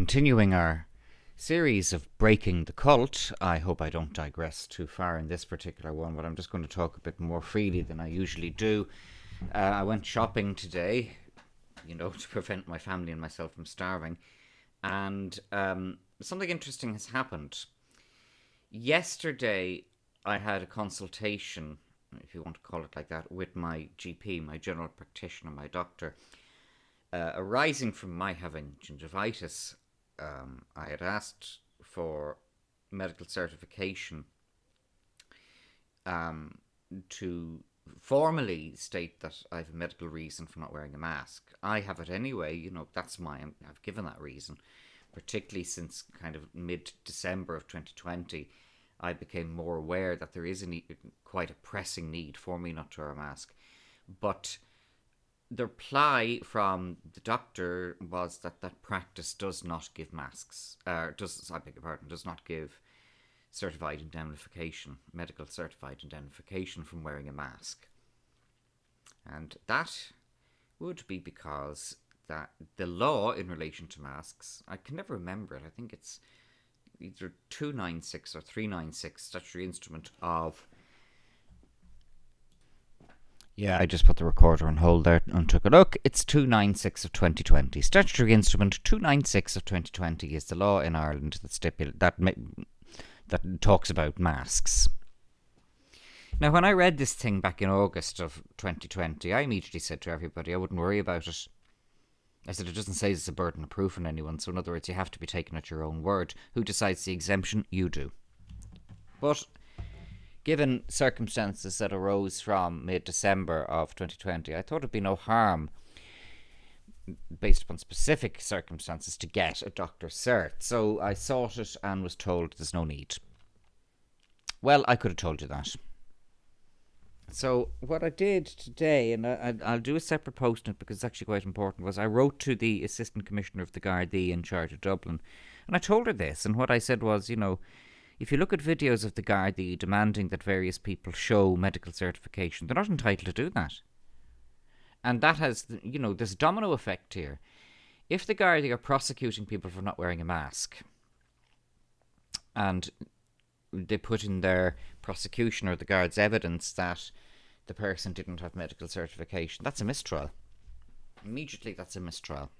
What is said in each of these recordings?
Continuing our series of breaking the cult, I hope I don't digress too far in this particular one, but I'm just going to talk a bit more freely than I usually do. I went shopping today, to prevent my family and myself from starving, and something interesting has happened. Yesterday, I had a consultation, if you want to call it like that, with my GP, my general practitioner, my doctor, arising from my having gingivitis. I had asked for medical certification to formally state that I have a medical reason for not wearing a mask. I have it anyway, that's I've given that reason, particularly since kind of mid-December of 2020. I became more aware that there is quite a pressing need for me not to wear a mask. But the reply from the doctor was that practice does not give masks, does not give certified indemnification, medical certified indemnification from wearing a mask. And that would be because that the law in relation to masks, I can never remember it, I think it's either 296 or 396 statutory instrument of... Yeah, I just put the recorder on hold there and took a look. It's 296 of 2020. Statutory Instrument 296 of 2020 is the law in Ireland that talks about masks. Now, when I read this thing back in August of 2020, I immediately said to everybody I wouldn't worry about it. I said it doesn't say it's a burden of proof on anyone, so in other words, you have to be taken at your own word. Who decides the exemption? You do. But given circumstances that arose from mid-December of 2020, I thought it'd be no harm, based upon specific circumstances, to get a doctor's cert. So I sought it and was told there's no need. Well, I could have told you that. So what I did today, and I'll do a separate post on it because it's actually quite important, was I wrote to the Assistant Commissioner of the Gardaí in charge of Dublin, and I told her this, and what I said was, if you look at videos of the Gardaí demanding that various people show medical certification, they're not entitled to do that. And that has, there's a domino effect here. If the Gardaí are prosecuting people for not wearing a mask, and they put in their prosecution or the guards' evidence that the person didn't have medical certification, that's a mistrial. Immediately, that's a mistrial.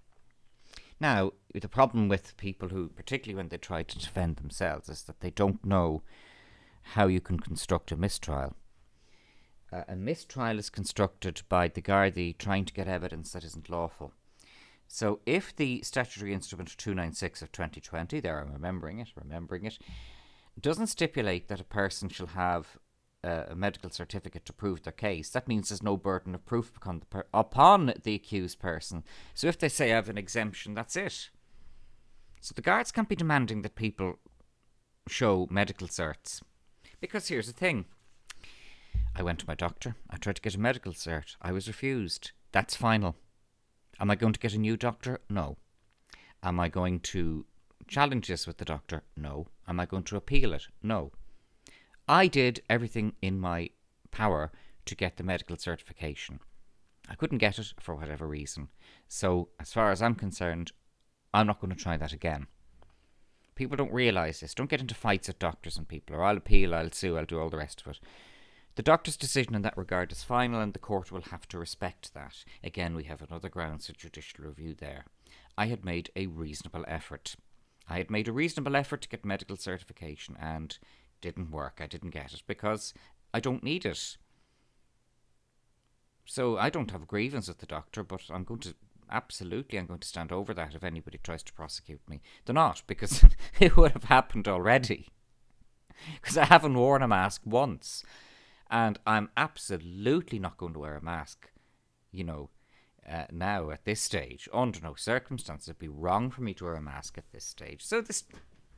Now, the problem with people who, particularly when they try to defend themselves, is that they don't know how you can construct a mistrial. A mistrial is constructed by the Gardaí trying to get evidence that isn't lawful. So if the Statutory Instrument 296 of 2020, there I'm remembering it, doesn't stipulate that a person shall have a medical certificate to prove their case, that means there's no burden of proof upon the accused person. So if they say I have an exemption, that's it. So the guards can't be demanding that people show medical certs. Because here's the thing. I went to my doctor. I tried to get a medical cert. I was refused. That's final. Am I going to get a new doctor? No. Am I going to challenge this with the doctor? No. Am I going to appeal it? No. I did everything in my power to get the medical certification. I couldn't get it for whatever reason. So, as far as I'm concerned, I'm not going to try that again. People don't realise this. Don't get into fights with doctors and people, or I'll appeal, I'll sue, I'll do all the rest of it. The doctor's decision in that regard is final, and the court will have to respect that. Again, we have another grounds for judicial review there. I had made a reasonable effort. To get medical certification, and didn't work. I didn't get it because I don't need it. So I don't have a grievance with the doctor, but I'm going to stand over that if anybody tries to prosecute me. They're not, because it would have happened already. Because I haven't worn a mask once. And I'm absolutely not going to wear a mask, now at this stage. Under no circumstances it'd be wrong for me to wear a mask at this stage. So this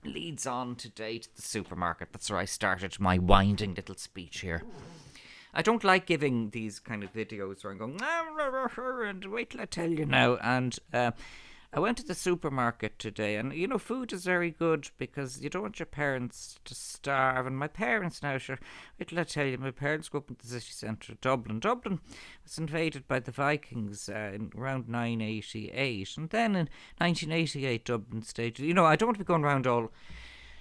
leads on today to the supermarket. That's where I started my winding little speech here. I don't like giving these kind of videos where I'm going, and wait till I tell you now. And I went to the supermarket today, and food is very good because you don't want your parents to starve. And my parents now, sure, wait till I tell you, my parents grew up in the city centre of Dublin. Dublin was invaded by the Vikings in around 988, and then in 1988, Dublin stayed. I don't want to be going around all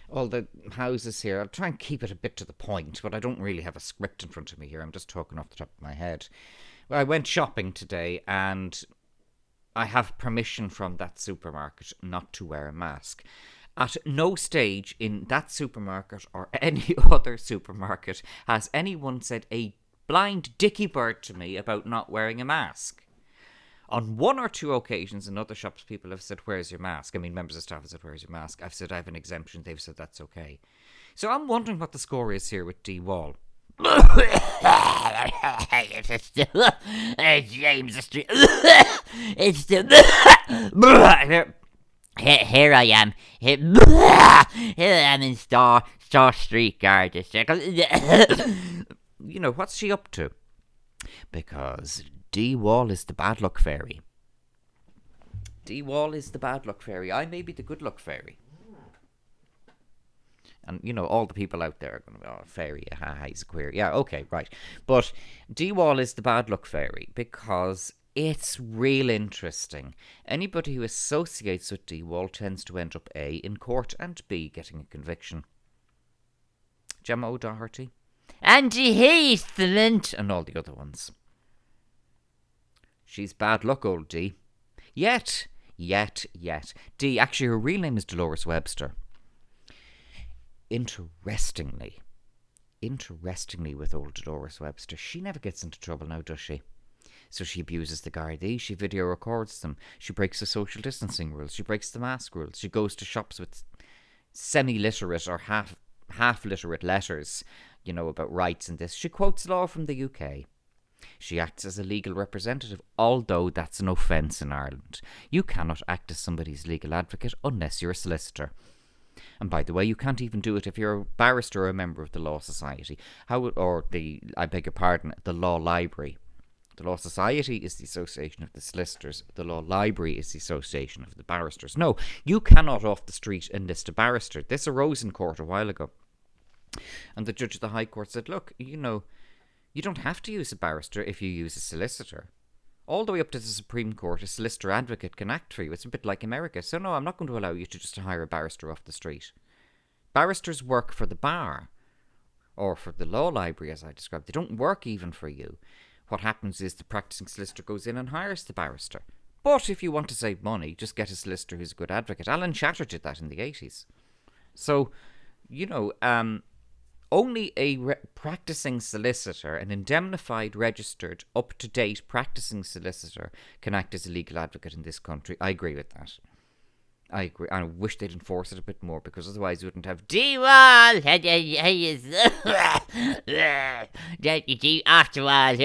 the houses here. I'll try and keep it a bit to the point, but I don't really have a script in front of me here. I'm just talking off the top of my head. Well, I went shopping today, and I have permission from that supermarket not to wear a mask. At no stage in that supermarket or any other supermarket has anyone said a blind dicky bird to me about not wearing a mask. On one or two occasions in other shops, people have said, "Where's your mask?" I mean, members of staff have said, "Where's your mask?" I've said, "I have an exemption." They've said, "That's okay." So I'm wondering what the score is here with D. Wall. James Street. It's still here I am. Here I am in Star Street Garden. What's she up to? Because D. Wall is the bad luck fairy. D. Wall is the bad luck fairy. I may be the good luck fairy. And, all the people out there are going to be, "Oh, fairy, he's a queer." Yeah, okay, right. But D. Wall is the bad luck fairy because it's real interesting. Anybody who associates with D. Wall tends to end up A, in court, and B, getting a conviction. Gemma O'Doherty, Angie Heathland, and all the other ones. She's bad luck, old D. Yet. D, actually, her real name is Dolores Webster. Interestingly with old Dolores Webster, she never gets into trouble now, does she? So she abuses the Gardaí, she video records them, she breaks the social distancing rules, she breaks the mask rules, she goes to shops with semi-literate or half-literate letters, about rights and this. She quotes law from the UK. She acts as a legal representative, although that's an offence in Ireland. You cannot act as somebody's legal advocate unless you're a solicitor. And by the way, you can't even do it if you're a barrister or a member of the Law Society. The Law Library. The Law Society is the association of the solicitors. The Law Library is the association of the barristers. No, you cannot off the street enlist a barrister. This arose in court a while ago. And the judge of the High Court said, look, you don't have to use a barrister if you use a solicitor. All the way up to the Supreme Court, a solicitor advocate can act for you. It's a bit like America. So no, I'm not going to allow you to just hire a barrister off the street. Barristers work for the bar, or for the law library, as I described. They don't work even for you. What happens is the practicing solicitor goes in and hires the barrister. But if you want to save money, just get a solicitor who's a good advocate. Alan Shatter did that in the 80s. So, only a practicing solicitor, an indemnified, registered, up-to-date practicing solicitor can act as a legal advocate in this country. I agree with that. I agree. I wish they'd enforce it a bit more, because otherwise you wouldn't have D-Wall. After all,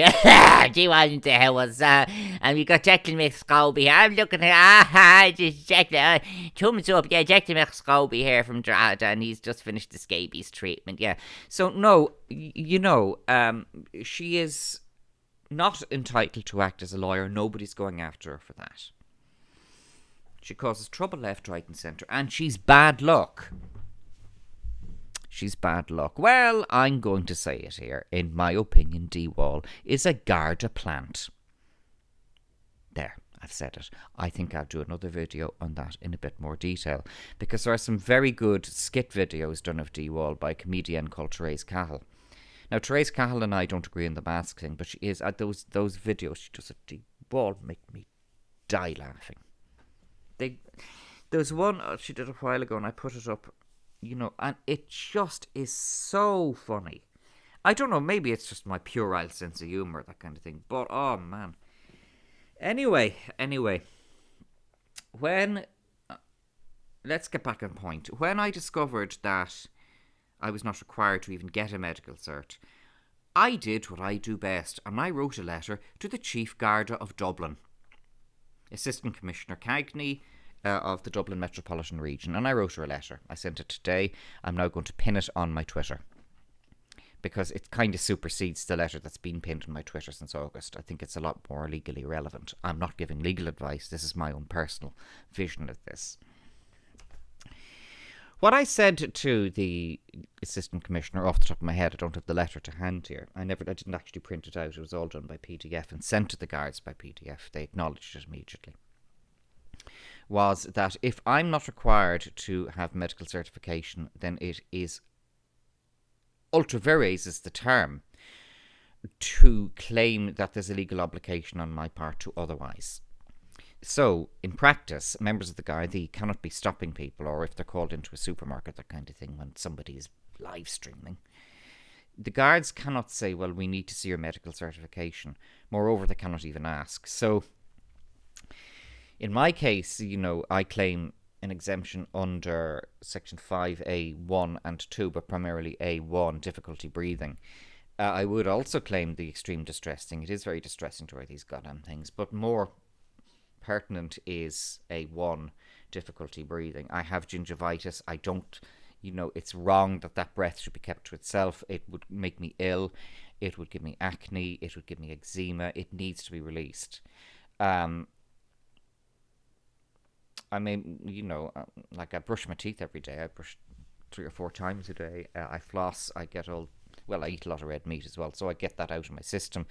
D-Wall into house. And we got Declan McScobie here. I'm looking at just Declan. Thumbs up. Yeah, Declan McScobie here from Drogheda, and he's just finished the scabies treatment. Yeah. So no, she is not entitled to act as a lawyer. Nobody's going after her for that. She causes trouble left, right and centre, and she's bad luck. She's bad luck. Well, I'm going to say it here. In my opinion, D-Wall is a Garda plant. There, I've said it. I think I'll do another video on that in a bit more detail, because there are some very good skit videos done of D-Wall by a comedian called Therese Cahill. Now, Therese Cahill and I don't agree on the mask thing, but she is at those videos. She does a D-Wall make me die laughing. There's one she did a while ago, and I put it up, and it just is so funny. I don't know, maybe it's just my puerile sense of humour, that kind of thing, but oh man. Anyway, let's get back on point. When I discovered that I was not required to even get a medical cert, I did what I do best, and I wrote a letter to the Chief Garda of Dublin, Assistant Commissioner Cagney of the Dublin Metropolitan Region, and I wrote her a letter. I sent it today. I'm now going to pin it on my Twitter, because it kind of supersedes the letter that's been pinned on my Twitter since August. I think it's a lot more legally relevant. I'm not giving legal advice. This is my own personal vision of this. What I said to the assistant commissioner, off the top of my head, I don't have the letter to hand here. I didn't actually print it out. It was all done by PDF and sent to the guards by PDF. They acknowledged it immediately. Was that if I'm not required to have medical certification, then it is ultra vires is the term to claim that there's a legal obligation on my part to otherwise. So, in practice, members of the Gardaí cannot be stopping people, or if they're called into a supermarket, that kind of thing, when somebody is live streaming. The guards cannot say, well, we need to see your medical certification. Moreover, they cannot even ask. So, in my case, I claim an exemption under Section 5A1 and 2, but primarily A1, difficulty breathing. I would also claim the extreme distress thing. It is very distressing to wear these goddamn things, but more pertinent is A1, difficulty breathing. I have gingivitis. I don't, it's wrong that breath should be kept to itself. It would make me ill. It would give me acne. It would give me eczema. It needs to be released. I brush my teeth every day. I brush 3 or 4 times a day. I floss. I eat a lot of red meat as well, so I get that out of my system.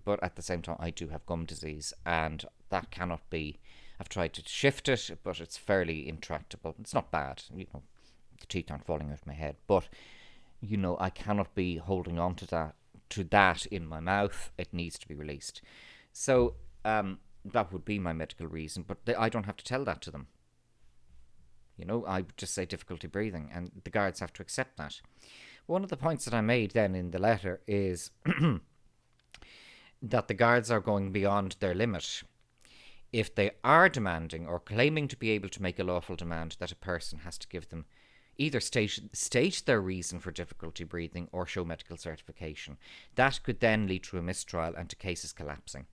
But at the same time, I do have gum disease, and that cannot be. I've tried to shift it, but it's fairly intractable. It's not bad, the teeth aren't falling out of my head, but I cannot be holding on to that in my mouth. It needs to be released. So that would be my medical reason, but I don't have to tell that to them. I just say difficulty breathing, and the guards have to accept that. One of the points that I made then in the letter is that the guards are going beyond their limit. If they are demanding or claiming to be able to make a lawful demand that a person has to give them either state their reason for difficulty breathing or show medical certification, that could then lead to a mistrial and to cases collapsing.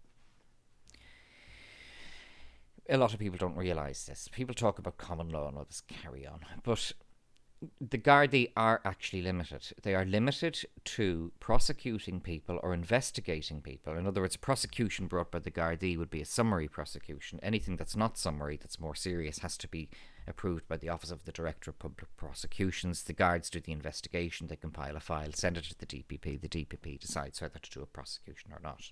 A lot of people don't realise this. People talk about common law and all this carry on, but the Gardaí are actually limited. They are limited to prosecuting people or investigating people. In other words, a prosecution brought by the Gardaí would be a summary prosecution. Anything that's not summary, that's more serious, has to be approved by the Office of the Director of Public Prosecutions. The guards do the investigation, they compile a file, send it to the DPP. The DPP decides whether to do a prosecution or not.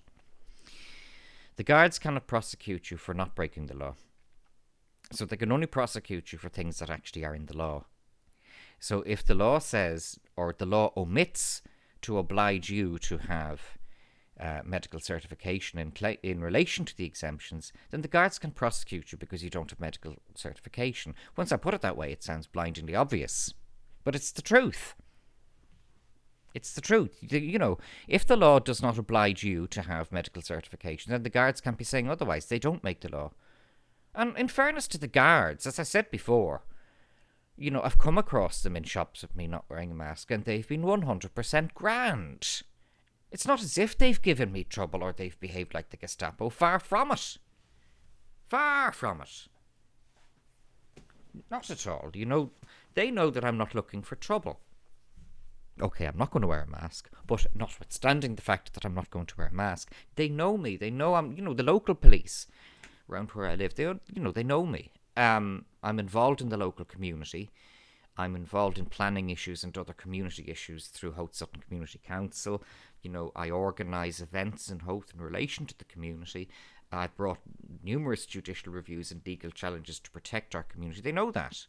The guards cannot prosecute you for not breaking the law. So they can only prosecute you for things that actually are in the law. So if the law says, or the law omits to oblige you to have medical certification in relation to the exemptions, then the guards can prosecute you because you don't have medical certification. Once I put it that way, it sounds blindingly obvious. But it's the truth. It's the truth. If the law does not oblige you to have medical certification, then the guards can't be saying otherwise. They don't make the law. And in fairness to the guards, as I said before, I've come across them in shops with me not wearing a mask, and they've been 100% grand. It's not as if they've given me trouble or they've behaved like the Gestapo. Far from it. Far from it. Not at all. They know that I'm not looking for trouble. Okay, I'm not going to wear a mask, but notwithstanding the fact that I'm not going to wear a mask, they know me. They know I'm, the local police around where I live, they know me. I'm involved in the local community. I'm involved in planning issues and other community issues through Howth Sutton Community Council. I organise events in Howth in relation to the community. I've brought numerous judicial reviews and legal challenges to protect our community. They know that.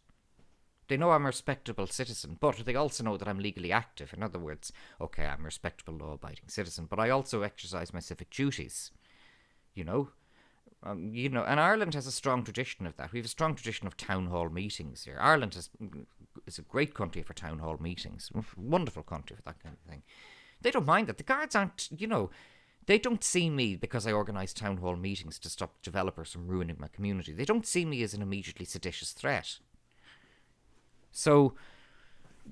They know I'm a respectable citizen, but they also know that I'm legally active. In other words, okay, I'm a respectable, law-abiding citizen, but I also exercise my civic duties. And Ireland has a strong tradition of that. We have a strong tradition of town hall meetings here. Ireland is a great country for town hall meetings. Wonderful country for that kind of thing. They don't mind that. The guards aren't, they don't see me because I organise town hall meetings to stop developers from ruining my community. They don't see me as an immediately seditious threat. So,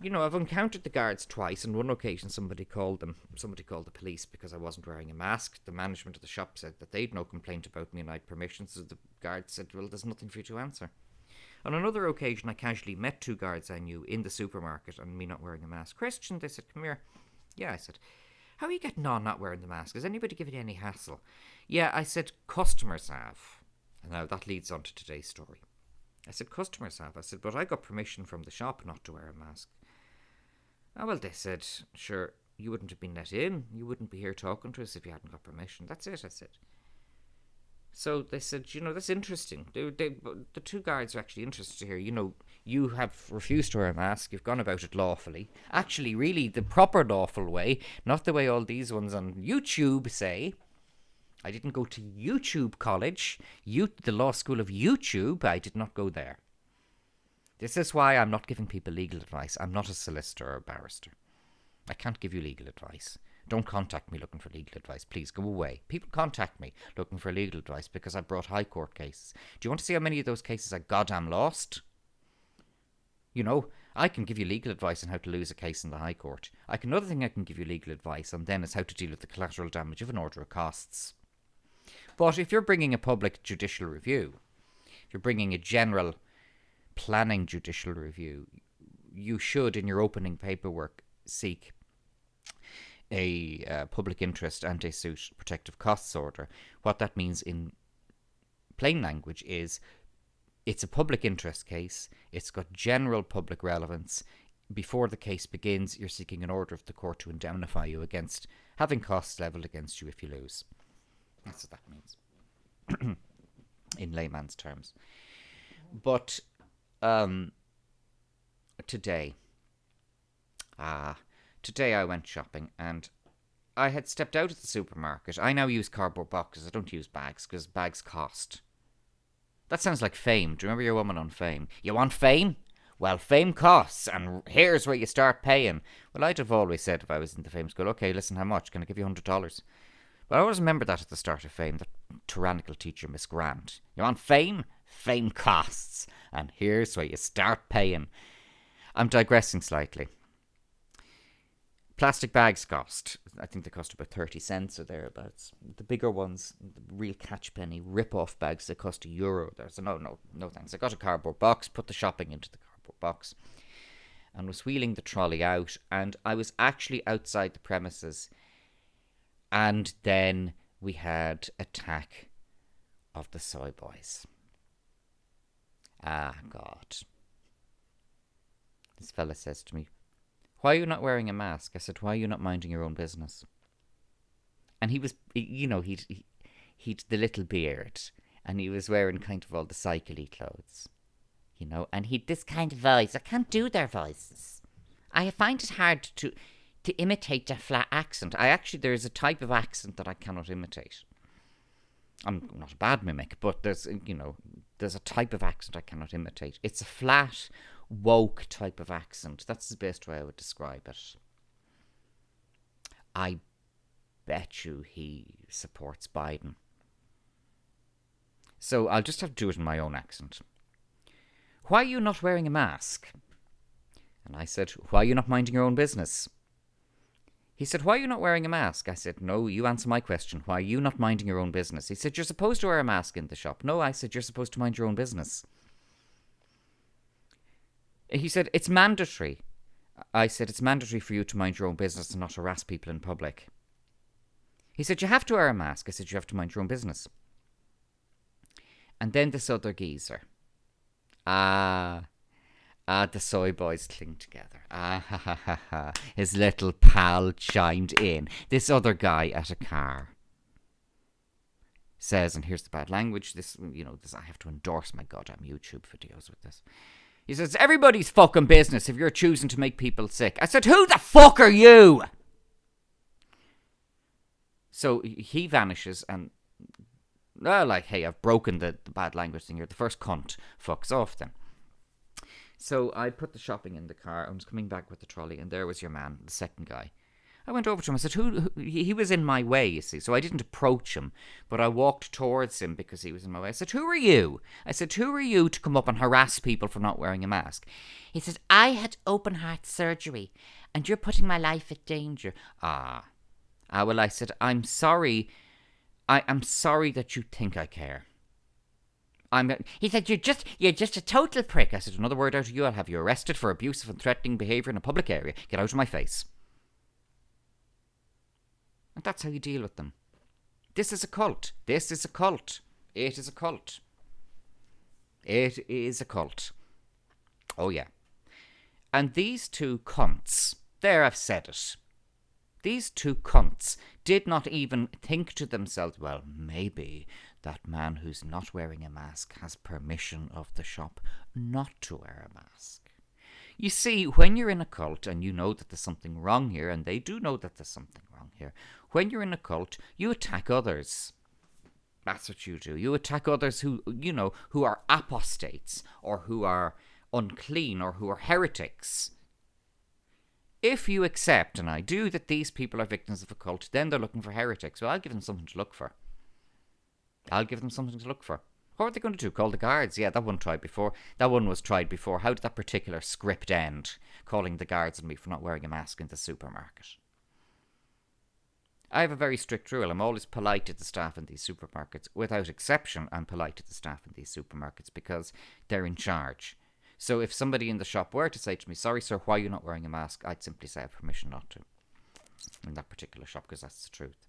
I've encountered the guards twice. On one occasion, somebody called the police because I wasn't wearing a mask. The management of the shop said that they'd no complaint about me and I had permission. So the guards said, well, there's nothing for you to answer. On another occasion, I casually met 2 guards I knew in the supermarket and me not wearing a mask. Christian, they said, come here. Yeah, I said, how are you getting on not wearing the mask? Has anybody given you any hassle? Yeah, I said, customers have. And now that leads on to today's story. I said, customers have. I said, but I got permission from the shop not to wear a mask. Oh, well, they said, sure, you wouldn't have been let in. You wouldn't be here talking to us if you hadn't got permission. That's it, I said. So they said, that's interesting. The two guards are actually interested to hear, you have refused to wear a mask. You've gone about it lawfully. Actually, really, the proper lawful way, not the way all these ones on YouTube say. I didn't go to YouTube college, the law school of YouTube. I did not go there. This is why I'm not giving people legal advice. I'm not a solicitor or a barrister. I can't give you legal advice. Don't contact me looking for legal advice. Please go away. People contact me looking for legal advice because I brought high court cases. Do you want to see how many of those cases I goddamn lost? I can give you legal advice on how to lose a case in the High Court. Another thing I can give you legal advice on then is how to deal with the collateral damage of an order of costs. But if you're bringing a public judicial review, if you're bringing a general planning judicial review, you should, in your opening paperwork, seek a public interest anti-suit protective costs order. What that means in plain language is it's a public interest case. It's got general public relevance. Before the case begins, you're seeking an order of the court to indemnify you against having costs levelled against you if you lose. That's what that means in layman's terms. But today I went shopping and I had stepped out of the supermarket. I now use cardboard boxes. I don't use bags because bags cost. That sounds like Fame. Do you remember your woman on Fame? You want fame? Well, fame costs, and here's where you start paying. Well, I'd have always said if I was in the Fame school, okay, listen, how much? Can I give you $100? But I always remember that at the start of Fame, that tyrannical teacher, Miss Grant. You want fame? Fame costs, and here's where you start paying. I'm digressing slightly. Plastic bags cost, I think they cost about 30 cents or thereabouts. The bigger ones, the real catch penny rip-off bags, they cost €1 there. So no thanks. I got a cardboard box, put the shopping into the cardboard box, and was wheeling the trolley out, and I was actually outside the premises, and then we had attack of the soy boys. Ah, God. This fella says to me, why are you not wearing a mask? I said, why are you not minding your own business? And he was, he'd the little beard, and he was wearing kind of all the cycle-y clothes, and he'd this kind of voice. I can't do their voices. I find it hard to imitate their flat accent. There is a type of accent that I cannot imitate. I'm not a bad mimic, but there's a type of accent I cannot imitate. It's a flat, woke type of accent. That's the best way I would describe it. I bet you he supports Biden. So I'll just have to do it in my own accent. Why are you not wearing a mask? And I said, why are you not minding your own business? He said, why are you not wearing a mask? I said, no, you answer my question. Why are you not minding your own business? He said, you're supposed to wear a mask in the shop. No, I said, you're supposed to mind your own business. He said, it's mandatory. I said, it's mandatory for you to mind your own business and not harass people in public. He said, you have to wear a mask. I said, you have to mind your own business. And then this other geezer. The soy boys cling together. His little pal chimed in. This other guy at a car says, and here's the bad language, this, I have to endorse my goddamn YouTube videos with this. He says, everybody's fucking business if you're choosing to make people sick. I said, who the fuck are you? So he vanishes and, hey, I've broken the bad language thing here. The first cunt fucks off then. So I put the shopping in the car. I was coming back with the trolley, and there was your man, the second guy. I went over to him. I said, who? He was in my way, you see. So I didn't approach him, but I walked towards him because he was in my way. I said, who are you? I said, who are you to come up and harass people for not wearing a mask? He said, I had open heart surgery, and you're putting my life at danger. Well, I said, I'm sorry. I'm sorry that you think I care. He said, you're just a total prick. I said, another word out of you, I'll have you arrested for abusive and threatening behaviour in a public area. Get out of my face. And that's how you deal with them. This is a cult. This is a cult. It is a cult. It is a cult. Oh, yeah. And these two cunts, there I've said it. These two cunts did not even think to themselves, well, maybe that man who's not wearing a mask has permission of the shop not to wear a mask. You see, when you're in a cult and you know that there's something wrong here, and they do know that there's something wrong here, when you're in a cult, you attack others. That's what you do. You attack others who, who are apostates, or who are unclean, or who are heretics. If you accept, and I do, that these people are victims of a cult, then they're looking for heretics. Well, I'll give them something to look for. What are they going to do? Call the guards? Yeah, that one tried before. That one was tried before. How did that particular script end? Calling the guards on me for not wearing a mask in the supermarket. I have a very strict rule. I'm always polite to the staff in these supermarkets. Without exception, I'm polite to the staff in these supermarkets because they're in charge. So if somebody in the shop were to say to me, sorry sir, why are you not wearing a mask? I'd simply say I have permission not to. In that particular shop, because that's the truth.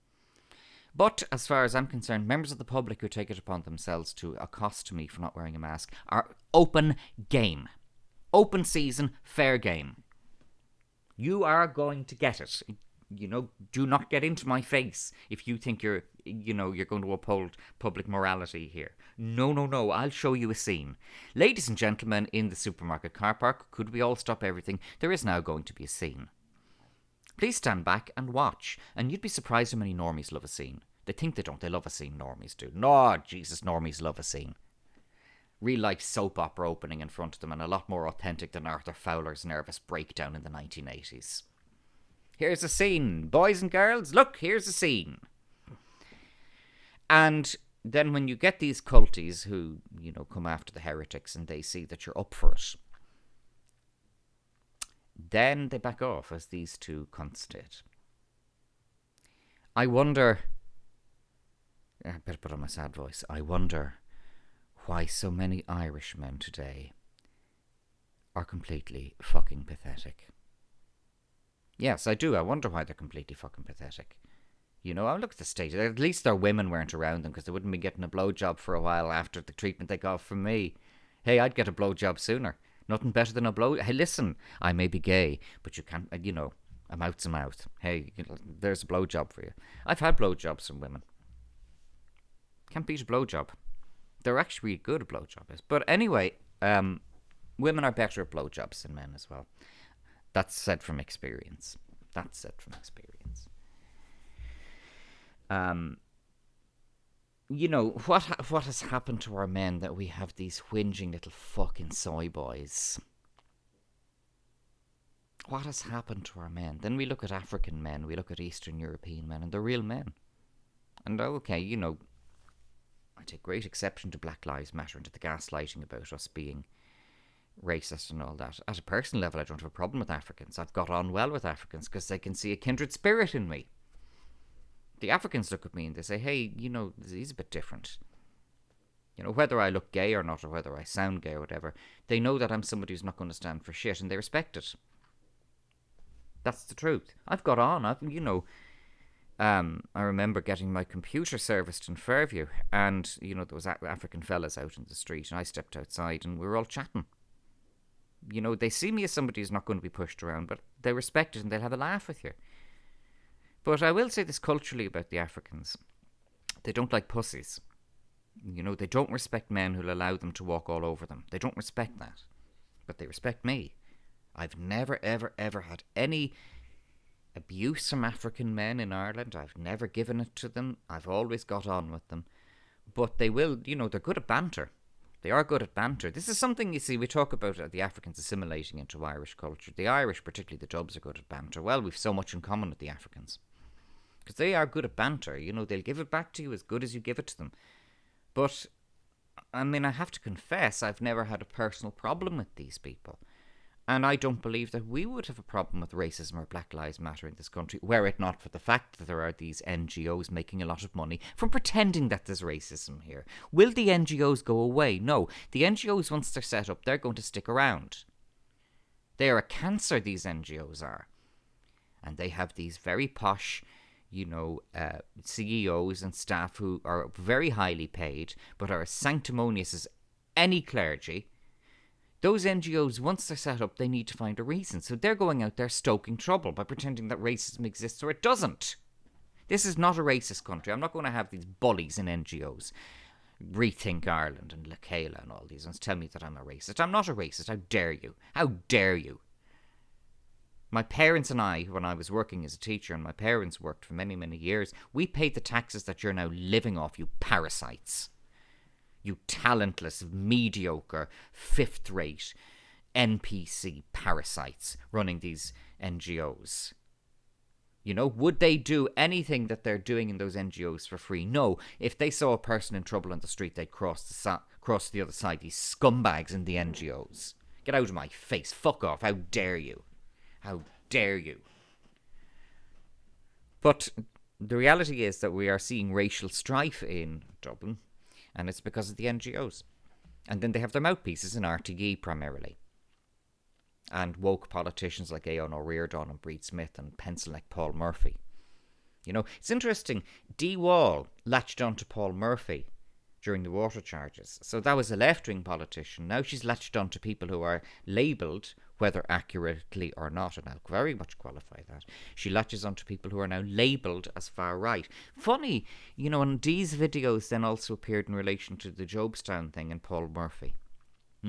But as far as I'm concerned, members of the public who take it upon themselves to accost me for not wearing a mask are open game. Open season, fair game. You are going to get it. Do not get into my face if you think you're going to uphold public morality here. No, I'll show you a scene. Ladies and gentlemen, in the supermarket car park, could we all stop everything? There is now going to be a scene. Please stand back and watch, and you'd be surprised how many normies love a scene. They think they don't, they love a scene, normies do. No, Jesus, normies love a scene. Real life soap opera opening in front of them, and a lot more authentic than Arthur Fowler's nervous breakdown in the 1980s. Here's a scene, boys and girls, look, here's a scene. And then when you get these culties who, come after the heretics and they see that you're up for it, then they back off, as these two cunts did. I wonder... I better put on my sad voice. I wonder why so many Irish men today are completely fucking pathetic. Yes, I do. I wonder why they're completely fucking pathetic. I look at the state. At least their women weren't around them, because they wouldn't be getting a blowjob for a while after the treatment they got from me. Hey, I'd get a blowjob sooner. Nothing better than a blow. Hey, listen, I may be gay, but you can't, a mouth's a mouth. Hey, there's a blowjob for you. I've had blowjobs from women. Can't beat a blowjob. They're actually good at blowjobs. But anyway, women are better at blowjobs than men as well. That's said from experience. What has happened to our men that we have these whinging little fucking soy boys? What has happened to our men? Then we look at African men, we look at Eastern European men, and they're real men. And okay, I take great exception to Black Lives Matter and to the gaslighting about us being racist and all that. At a personal level, I don't have a problem with Africans. I've got on well with Africans because they can see a kindred spirit in me. The Africans look at me and they say, hey, he's a bit different. Whether I look gay or not, or whether I sound gay or whatever, they know that I'm somebody who's not going to stand for shit, and they respect it. That's the truth. I've got on. I remember getting my computer serviced in Fairview, and, there was African fellas out in the street, and I stepped outside, and we were all chatting. They see me as somebody who's not going to be pushed around, but they respect it, and they'll have a laugh with you. But I will say this culturally about the Africans. They don't like pussies. They don't respect men who'll allow them to walk all over them. They don't respect that. But they respect me. I've never, ever, ever had any abuse from African men in Ireland. I've never given it to them. I've always got on with them. But they will, they're good at banter. They are good at banter. This is something, you see, we talk about the Africans assimilating into Irish culture. The Irish, particularly the Dubs, are good at banter. Well, we've so much in common with the Africans. Because they are good at banter. They'll give it back to you as good as you give it to them. But, I have to confess, I've never had a personal problem with these people. And I don't believe that we would have a problem with racism or Black Lives Matter in this country, were it not for the fact that there are these NGOs making a lot of money from pretending that there's racism here. Will the NGOs go away? No. The NGOs, once they're set up, they're going to stick around. They are a cancer, these NGOs are. And they have these very posh, CEOs and staff who are very highly paid but are as sanctimonious as any clergy. Those NGOs, once they're set up, they need to find a reason. So they're going out there stoking trouble by pretending that racism exists or it doesn't. This is not a racist country. I'm not going to have these bullies in NGOs. Rethink Ireland and Lekela and all these ones tell me that I'm a racist. I'm not a racist. How dare you? How dare you? My parents and I, when I was working as a teacher, and my parents worked for many, many years, we paid the taxes that you're now living off, you parasites. You talentless, mediocre, fifth-rate NPC parasites running these NGOs. Would they do anything that they're doing in those NGOs for free? No. If they saw a person in trouble on the street, they'd cross the other side. These scumbags in the NGOs. Get out of my face. Fuck off. How dare you? How dare you? But the reality is that we are seeing racial strife in Dublin, and it's because of the NGOs. And then they have their mouthpieces in RTE primarily. And woke politicians like Aon O'Riordan and Breed Smith and pencil neck Paul Murphy. It's interesting. Dee Wall latched on to Paul Murphy during the water charges. So that was a left-wing politician. Now she's latched on to people who are labelled, whether accurately or not, and I'll very much qualify that. She latches on to people who are now labelled as far right. Funny, and Dee's videos then also appeared in relation to the Jobstown thing and Paul Murphy. We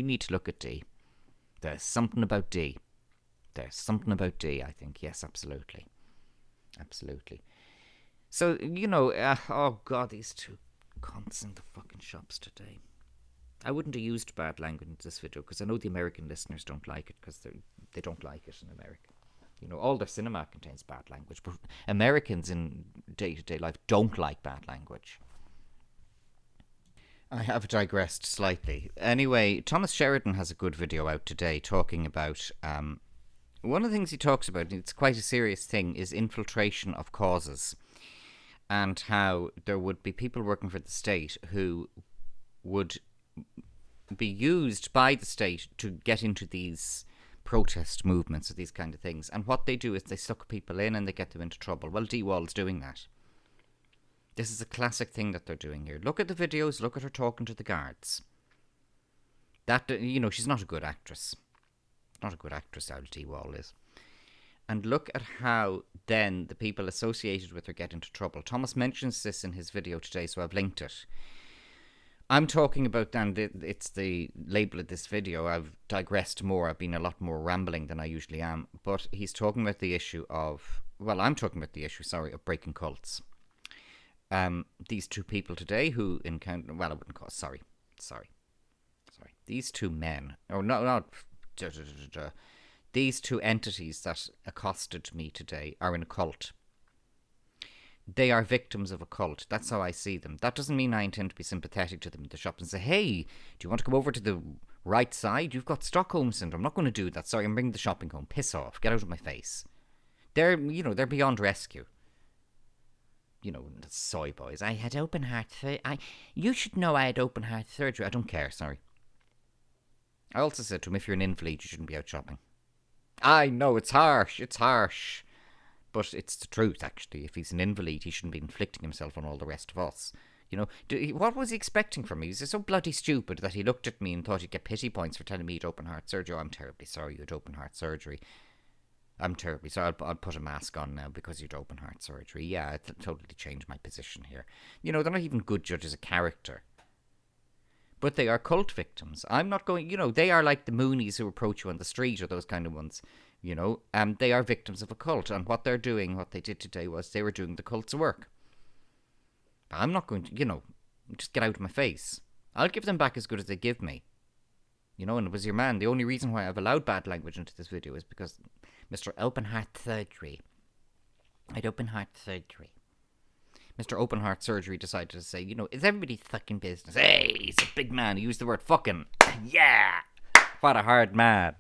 need to look at D. There's something about D. I think. Yes, absolutely. Absolutely. So, oh God, these two cunts in the fucking shops today. I wouldn't have used bad language in this video because I know the American listeners don't like it because they don't like it in America. All their cinema contains bad language, but Americans in day-to-day life don't like bad language. I have digressed slightly. Anyway, Thomas Sheridan has a good video out today talking about... one of the things he talks about, and it's quite a serious thing, is infiltration of causes. And how there would be people working for the state who would be used by the state to get into these protest movements or these kind of things. And what they do is they suck people in and they get them into trouble. Well, Dee Wall's doing that. This is a classic thing that they're doing here. Look at the videos, look at her talking to the guards. That, she's not a good actress. Not a good actress, how Dee Wall is. And look at how then the people associated with her get into trouble. Thomas mentions this in his video today, so I've linked it. I'm talking about, and it's the label of this video. I've digressed more. I've been a lot more rambling than I usually am. But he's talking about the issue of, I'm talking about the issue, of breaking cults. These two people today who encountered, I wouldn't call, sorry. These two men, these two entities that accosted me today are in a cult. They are victims of a cult. That's how I see them. That doesn't mean I intend to be sympathetic to them in the shop and say, hey, do you want to come over to the right side? You've got Stockholm Syndrome. I'm not going to do that. Sorry, I'm bringing the shopping home. Piss off. Get out of my face. They're beyond rescue. The soy boys. I had open heart surgery. You should know I had open heart surgery. I don't care, sorry. I also said to him, if you're an invalid, you shouldn't be out shopping. I know, it's harsh. But it's the truth, actually. If he's an invalid, he shouldn't be inflicting himself on all the rest of us. What was he expecting from me? He's so bloody stupid that he looked at me and thought he'd get pity points for telling me he'd open heart surgery. Oh, I'm terribly sorry you had open heart surgery. I'm terribly sorry. I'll put a mask on now because you'd open heart surgery. Yeah, it totally changed my position here. They're not even good judges of character. But they are cult victims. I'm not going... they are like the Moonies who approach you on the street or those kind of ones. They are victims of a cult. And what they're doing, what they did today was they were doing the cult's work. But I'm not going to, just get out of my face. I'll give them back as good as they give me. And it was your man. The only reason why I've allowed bad language into this video is because Mr. Open Heart Surgery. I had open heart surgery. Mr. Open Heart Surgery decided to say, it's everybody's fucking business. Hey, he's a big man. He used the word fucking. Yeah. What a hard man.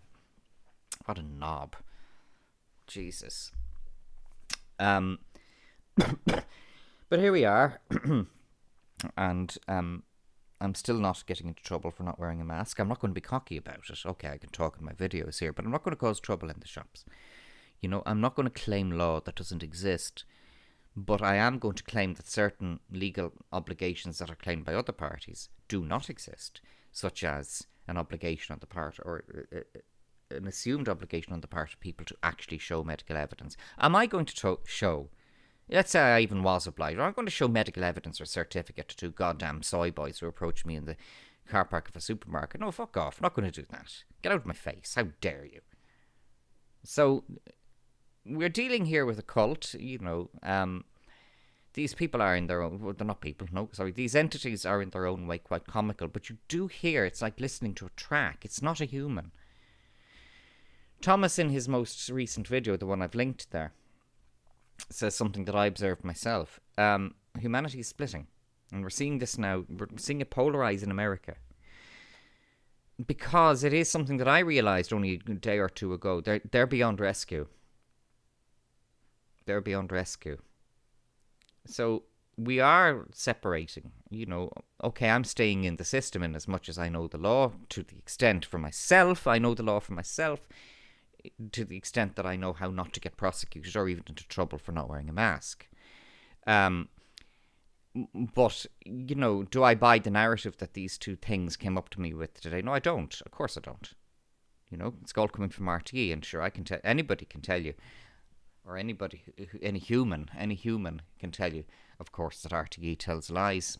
What a knob. Jesus. But here we are. And I'm still not getting into trouble for not wearing a mask. I'm not going to be cocky about it. Okay, I can talk in my videos here, but I'm not going to cause trouble in the shops. You know, I'm not going to claim law that doesn't exist, but I am going to claim that certain legal obligations that are claimed by other parties do not exist, such as an obligation on the part, or an assumed obligation on the part of people to actually show medical evidence. Am I going to show, let's say I even was obliged, I'm going to show medical evidence or certificate to two goddamn soy boys who approach me in the car park of a supermarket? No, fuck off. I'm not going to do that. Get out of my face. How dare you? So we're dealing here with a cult, you know. These people are in their own... Well, they're not people, no, sorry. These entities are in their own way quite comical, but you do hear it's like listening to a track. It's not a human. Thomas, in his most recent video, the one I've linked there, says something that I observed myself. Humanity is splitting. And we're seeing this now. We're seeing it polarize in America. Because it is something that I realised only a day or two ago. They're beyond rescue. They're beyond rescue. So we are separating. You know, okay, I'm staying in the system in as much as I know the law, to the extent for myself. I know the law for myself, to the extent that I know how not to get prosecuted or even into trouble for not wearing a mask. But, you know, do I buy the narrative that these two things came up to me with today? No, I don't. Of course I don't. You know, it's all coming from RTE, and sure, I can tell, anybody can tell you, or anybody, any human can tell you, of course, that RTE tells lies.